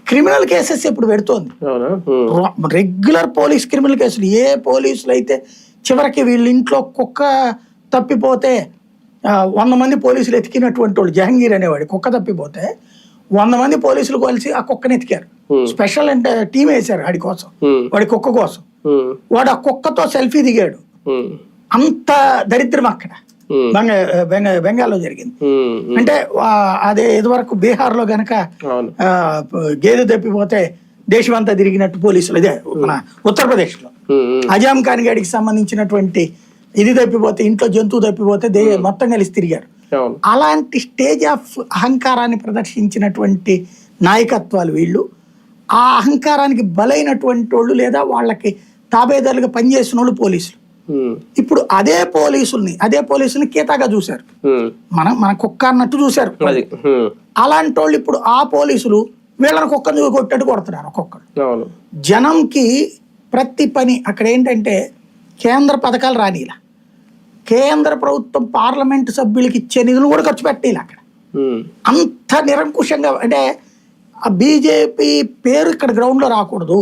Criminal cases ఇప్పుడు పెడుతోంది. Regular police criminal కేసులు. ఏ పోలీసులు అయితే చివరికి వీళ్ళ ఇంట్లో కుక్క తప్పిపోతే 100 మంది పోలీసులు ఎతికినటువంటి వాళ్ళు, జహంగీర్ అనేవాడు కుక్క తప్పిపోతే 100 మంది పోలీసులు కలిసి ఆ కుక్కని ఎతికారు. స్పెషల్ అంటే టీం వేశారు వాడి కోసం, వాడి కుక్క కోసం. వాడు ఆ కుక్కతో సెల్ఫీ దిగాడు. అంత దరిద్రం అక్కడ బెంగాల్లో జరిగింది. అంటే అదే ఇదివరకు బీహార్ లో గనక గేదె తప్పిపోతే దేశం అంతా తిరిగినట్టు పోలీసులు, ఇదే మన ఉత్తరప్రదేశ్ లో అజాం ఖాన్ గాడికి సంబంధించినటువంటి ఇది తప్పిపోతే, ఇంట్లో జంతువు తప్పిపోతే మొత్తం కలిసి తిరిగారు. అలాంటి స్టేజ్ ఆఫ్ అహంకారాన్ని ప్రదర్శించినటువంటి నాయకత్వాలు వీళ్ళు. ఆ అహంకారానికి బలైనటువంటి వాళ్ళు లేదా వాళ్ళకి తాబేదారులుగా పనిచేసిన వాళ్ళు పోలీసులు. ఇప్పుడు అదే పోలీసుల్ని కీతాగా చూశారు, మన కుక్క అన్నట్టు చూశారు. అలాంటి వాళ్ళు ఇప్పుడు ఆ పోలీసులు వీళ్ళని కుక్కను కొట్టట్టు కొడుతున్నారు. ఒక్కొక్కరు జనంకి ప్రతి పని అక్కడ ఏంటంటే కేంద్ర పథకాలు రానిలా, కేంద్ర ప్రభుత్వం పార్లమెంటు సభ్యులకి ఇచ్చే నిధులు కూడా ఖర్చు పెట్టేలా అక్కడ. అంత నిరంకుశంగా అంటే ఆ బీజేపీ పేరు ఇక్కడ గ్రౌండ్ లో రాకూడదు.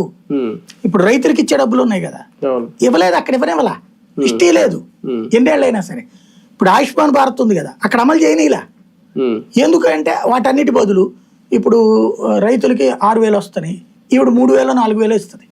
ఇప్పుడు రైతులకి ఇచ్చే డబ్బులు ఉన్నాయి కదా, ఇవ్వలేదు అక్కడ, ఇవ్వనివ్వలా, ఇష్టే లేదు ఎన్నేళ్ళైనా సరే. ఇప్పుడు ఆయుష్మాన్ భారత్ ఉంది కదా, అక్కడ అమలు చేయనిలా. ఎందుకంటే వాటన్నిటి బదులు ఇప్పుడు రైతులకి 6,000 వస్తున్నాయి, ఇప్పుడు 3,000 4,000 ఇస్తుంది.